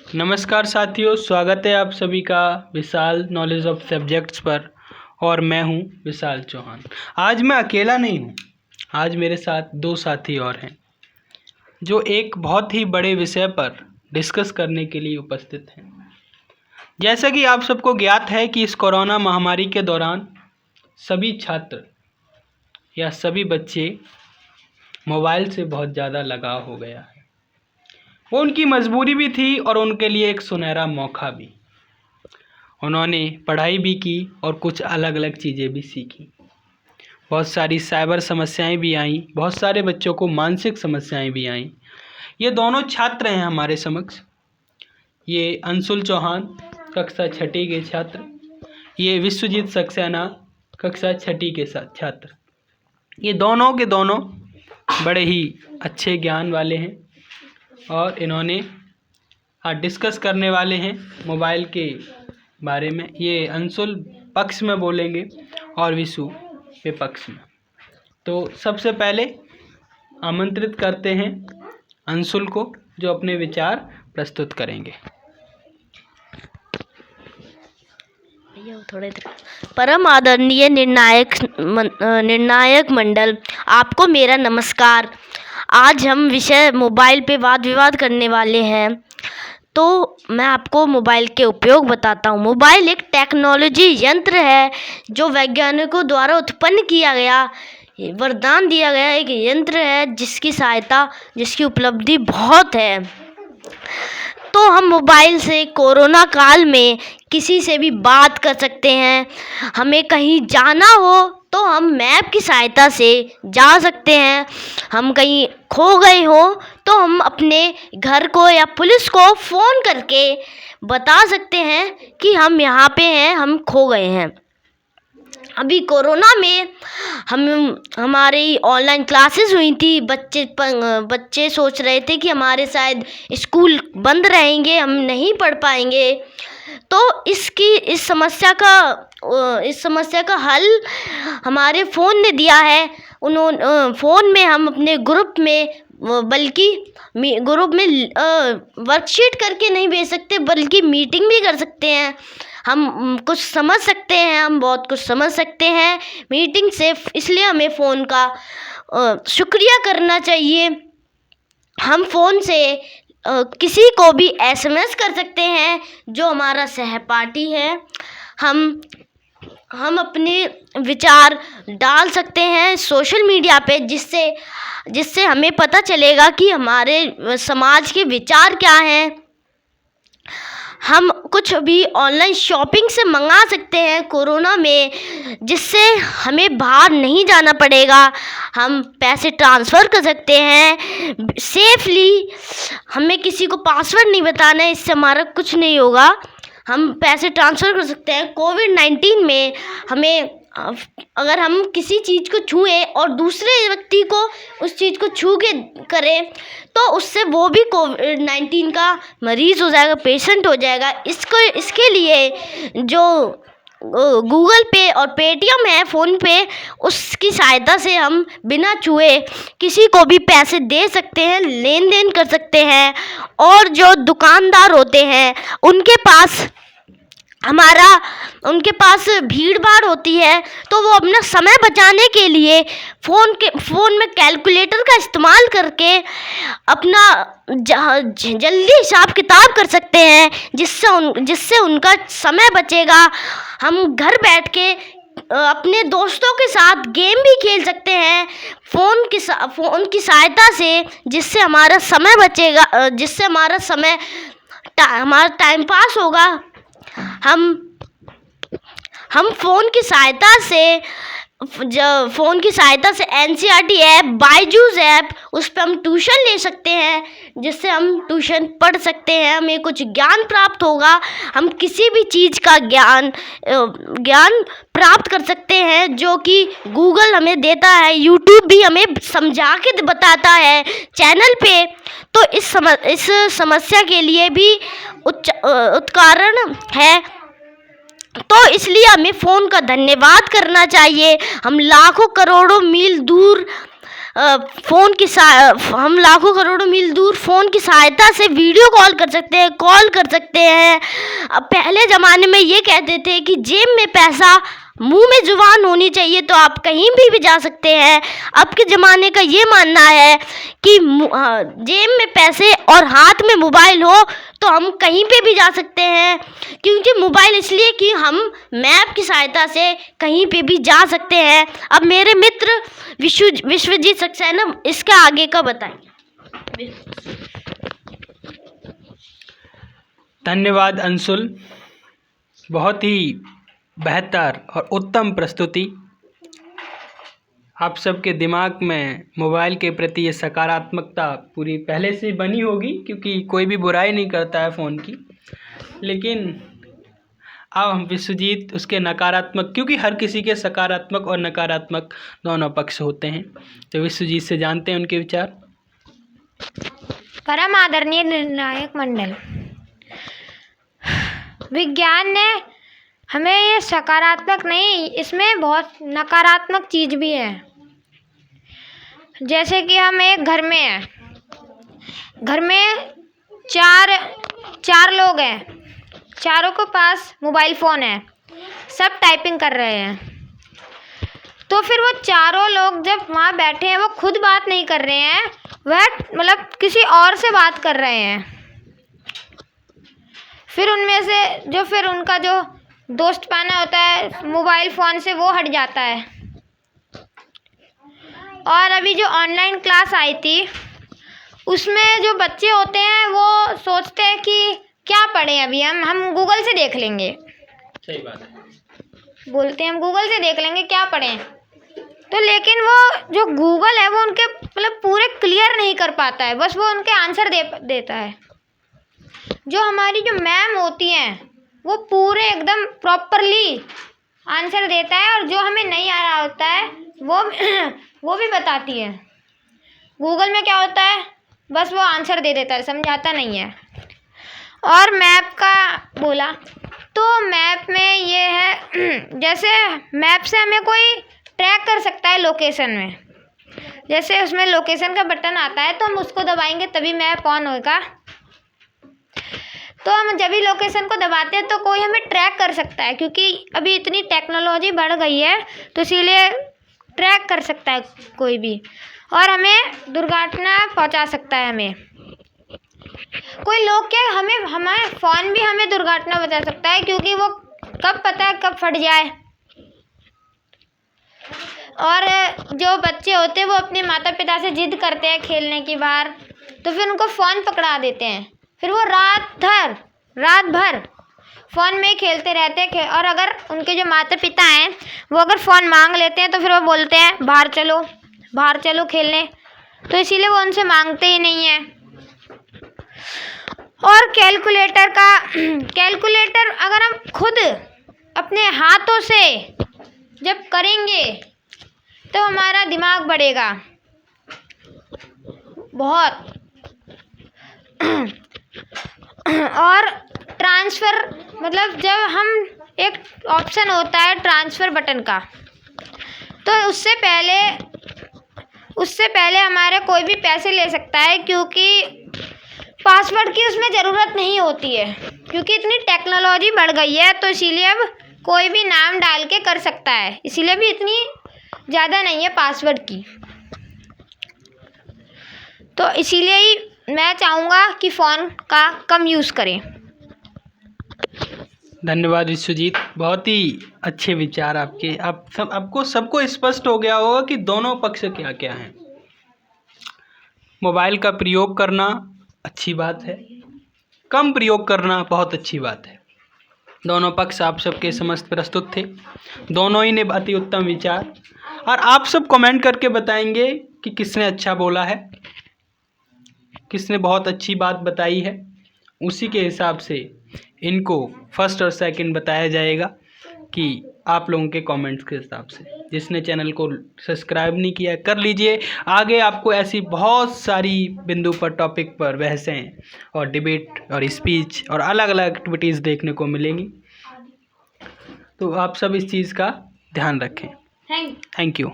नमस्कार साथियों, स्वागत है आप सभी का विशाल नॉलेज ऑफ सब्जेक्ट्स पर। और मैं हूं विशाल चौहान। आज मैं अकेला नहीं हूं, आज मेरे साथ दो साथी और हैं जो एक बहुत ही बड़े विषय पर डिस्कस करने के लिए उपस्थित हैं। जैसा कि आप सबको ज्ञात है कि इस कोरोना महामारी के दौरान सभी छात्र या सभी बच्चे मोबाइल से बहुत ज़्यादा लगाव हो गया है। वो उनकी मजबूरी भी थी और उनके लिए एक सुनहरा मौका भी। उन्होंने पढ़ाई भी की और कुछ अलग अलग चीज़ें भी सीखी। बहुत सारी साइबर समस्याएं भी आईं, बहुत सारे बच्चों को मानसिक समस्याएं भी आईं। ये दोनों छात्र हैं हमारे समक्ष। ये अंशुल चौहान, कक्षा छठी के छात्र। ये विश्वजीत सक्सेना, कक्षा छठी के छात्र। ये दोनों के दोनों बड़े ही अच्छे ज्ञान वाले हैं और इन्होंने आज डिस्कस करने वाले हैं मोबाइल के बारे में। ये अंशुल पक्ष में बोलेंगे और विशु के पक्ष में। तो सबसे पहले आमंत्रित करते हैं अंशुल को, जो अपने विचार प्रस्तुत करेंगे। परम आदरणीय निर्णायक मंडल, आपको मेरा नमस्कार। आज हम विषय मोबाइल पे वाद विवाद करने वाले हैं। तो मैं आपको मोबाइल के उपयोग बताता हूँ। मोबाइल एक टेक्नोलॉजी यंत्र है जो वैज्ञानिकों द्वारा उत्पन्न किया गया, वरदान दिया गया एक यंत्र है जिसकी उपलब्धि बहुत है। तो हम मोबाइल से कोरोना काल में किसी से भी बात कर सकते हैं। हमें कहीं जाना हो तो हम मैप की सहायता से जा सकते हैं। हम कहीं खो गए हो तो हम अपने घर को या पुलिस को फ़ोन करके बता सकते हैं कि हम यहाँ पे हैं, हम खो गए हैं। अभी कोरोना में हमारी ऑनलाइन क्लासेस हुई थी। बच्चे सोच रहे थे कि हमारे शायद स्कूल बंद रहेंगे, हम नहीं पढ़ पाएंगे। तो इस समस्या का हल हमारे फ़ोन ने दिया है। फ़ोन में हम अपने ग्रुप में वर्कशीट करके नहीं भेज सकते, बल्कि मीटिंग भी कर सकते हैं। हम कुछ समझ सकते हैं, हम बहुत कुछ समझ सकते हैं मीटिंग से। इसलिए हमें फ़ोन का शुक्रिया करना चाहिए। हम फ़ोन से किसी को भी SMS कर सकते हैं जो हमारा सहपाठी है। हम अपने विचार डाल सकते हैं सोशल मीडिया पे, जिससे हमें पता चलेगा कि हमारे समाज के विचार क्या हैं। हम कुछ भी ऑनलाइन शॉपिंग से मंगा सकते हैं कोरोना में, जिससे हमें बाहर नहीं जाना पड़ेगा। हम पैसे ट्रांसफ़र कर सकते हैं सेफली। हमें किसी को पासवर्ड नहीं बताना है, इससे हमारा कुछ नहीं होगा। हम पैसे ट्रांसफ़र कर सकते हैं। कोविड-19 में अगर हम किसी चीज़ को छुएं और दूसरे व्यक्ति को उस चीज़ को छू के करें तो उससे वो भी कोविड-19 का मरीज़ हो जाएगा, पेशेंट हो जाएगा। इसके लिए जो गूगल पे और पेटीएम है फ़ोन पे, उसकी सहायता से हम बिना छुए किसी को भी पैसे दे सकते हैं, लेन देन कर सकते हैं। और जो दुकानदार होते हैं उनके पास भीड़ भाड़ होती है, तो वो अपना समय बचाने के लिए फ़ोन में कैलकुलेटर का इस्तेमाल करके अपना जल्दी हिसाब किताब कर सकते हैं, जिससे उनका समय बचेगा। हम घर बैठ के अपने दोस्तों के साथ गेम भी खेल सकते हैं फ़ोन की सहायता से, जिससे हमारा समय बचेगा, जिससे हमारा टाइम पास होगा। हम फ़ोन की सहायता से NCERT ऐप, बायजूस ऐप, उस पर हम ट्यूशन ले सकते हैं, जिससे हम ट्यूशन पढ़ सकते हैं। हमें कुछ ज्ञान प्राप्त होगा। हम किसी भी चीज़ का ज्ञान प्राप्त कर सकते हैं जो कि गूगल हमें देता है, यूट्यूब भी हमें समझा के बताता है चैनल पे। तो इस समस्या के लिए भी उत्कारण है। तो इसलिए हमें फ़ोन का धन्यवाद करना चाहिए। हम लाखों करोड़ों मील दूर फ़ोन की हम लाखों करोड़ों मील दूर फ़ोन की सहायता से वीडियो कॉल कर सकते हैं, कॉल कर सकते हैं। अब पहले ज़माने में ये कहते थे कि जेब में पैसा मुंह में जुबान होनी चाहिए, तो आप कहीं भी जा सकते हैं। अब के ज़माने का ये मानना है कि जेब में पैसे और हाथ में मोबाइल हो तो हम कहीं पे भी जा सकते हैं, क्योंकि मोबाइल इसलिए कि हम मैप की सहायता से कहीं पे भी जा सकते हैं। अब मेरे मित्र विश्वजीत सक्सेना इसके आगे का बताएंगे। धन्यवाद अंशुल, बहुत ही बेहतर और उत्तम प्रस्तुति। आप सबके दिमाग में मोबाइल के प्रति ये सकारात्मकता पूरी पहले से बनी होगी, क्योंकि कोई भी बुराई नहीं करता है फ़ोन की। लेकिन अब हम विश्वजीत उसके नकारात्मक, क्योंकि हर किसी के सकारात्मक और नकारात्मक दोनों पक्ष होते हैं, तो विश्वजीत से जानते हैं उनके विचार। परम आदरणीय निर्णायक मंडल, विज्ञान ने हमें ये सकारात्मक नहीं, इसमें बहुत नकारात्मक चीज़ भी है। जैसे कि हम एक घर में हैं, घर में चार लोग हैं, चारों के पास मोबाइल फ़ोन है, सब टाइपिंग कर रहे हैं। तो फिर वो चारों लोग जब वहाँ बैठे हैं वो खुद बात नहीं कर रहे हैं, वह मतलब किसी और से बात कर रहे हैं। फिर उनमें से जो फिर उनका जो दोस्ताना होता है मोबाइल फ़ोन से वो हट जाता है। और अभी जो ऑनलाइन क्लास आई थी उसमें जो बच्चे होते हैं वो सोचते हैं कि क्या पढ़ें, अभी हम गूगल से देख लेंगे। सही बात है। बोलते हैं हम गूगल से देख लेंगे क्या पढ़ें, तो लेकिन वो जो गूगल है वो उनके मतलब पूरे क्लियर नहीं कर पाता है, बस वो उनके आंसर देता है। जो हमारी जो मैम होती हैं वो पूरे एकदम प्रॉपरली आंसर देता है, और जो हमें नहीं आ रहा होता है वो भी बताती है। गूगल में क्या होता है, बस वो आंसर दे देता है, समझाता नहीं है। और मैप का बोला तो मैप में ये है, जैसे मैप से हमें कोई ट्रैक कर सकता है लोकेशन में। जैसे उसमें लोकेशन का बटन आता है तो हम उसको दबाएंगे तभी मैप ऑन होगा। तो हम जब भी लोकेशन को दबाते हैं तो कोई हमें ट्रैक कर सकता है, क्योंकि अभी इतनी टेक्नोलॉजी बढ़ गई है तो इसीलिए ट्रैक कर सकता है कोई भी, और हमें दुर्घटना पहुंचा सकता है। हमें कोई लोग क्या हमारे फ़ोन भी हमें दुर्घटना बचा सकता है, क्योंकि वो कब पता है कब फट जाए। और जो बच्चे होते हैं वो अपने माता पिता से जिद करते हैं खेलने की बाहर, तो फिर उनको फ़ोन पकड़ा देते हैं, फिर वो रात भर फ़ोन में ही खेलते रहते हैं। और अगर उनके जो माता पिता हैं वो अगर फ़ोन मांग लेते हैं तो फिर वो बोलते हैं बाहर चलो खेलने, तो इसीलिए वो उनसे मांगते ही नहीं हैं। और कैलकुलेटर अगर हम खुद अपने हाथों से जब करेंगे तो हमारा दिमाग बढ़ेगा बहुत। और ट्रांसफ़र मतलब जब हम एक ऑप्शन होता है ट्रांसफ़र बटन का, तो उससे पहले हमारे कोई भी पैसे ले सकता है, क्योंकि पासवर्ड की उसमें ज़रूरत नहीं होती है, क्योंकि इतनी टेक्नोलॉजी बढ़ गई है। तो इसीलिए अब कोई भी नाम डाल के कर सकता है, इसीलिए भी इतनी ज़्यादा नहीं है पासवर्ड की। तो इसीलिए ही मैं चाहूँगा कि फ़ोन का कम यूज़ करें। धन्यवाद विश्वजीत, बहुत ही अच्छे विचार आपके। आपको सबको स्पष्ट हो गया होगा कि दोनों पक्ष क्या क्या हैं। मोबाइल का प्रयोग करना अच्छी बात है, कम प्रयोग करना बहुत अच्छी बात है। दोनों पक्ष आप सबके समस्त प्रस्तुत थे, दोनों ही ने अति उत्तम विचार। और आप सब कमेंट करके बताएंगे कि किसने अच्छा बोला है, किसने बहुत अच्छी बात बताई है। उसी के हिसाब से इनको फर्स्ट और सेकंड बताया जाएगा कि आप लोगों के कमेंट्स के हिसाब से। जिसने चैनल को सब्सक्राइब नहीं किया कर लीजिए। आगे आपको ऐसी बहुत सारी बिंदु पर टॉपिक पर बहसें और डिबेट और स्पीच और अलग अलग एक्टिविटीज़ देखने को मिलेंगी, तो आप सब इस चीज़ का ध्यान रखें। Thank you.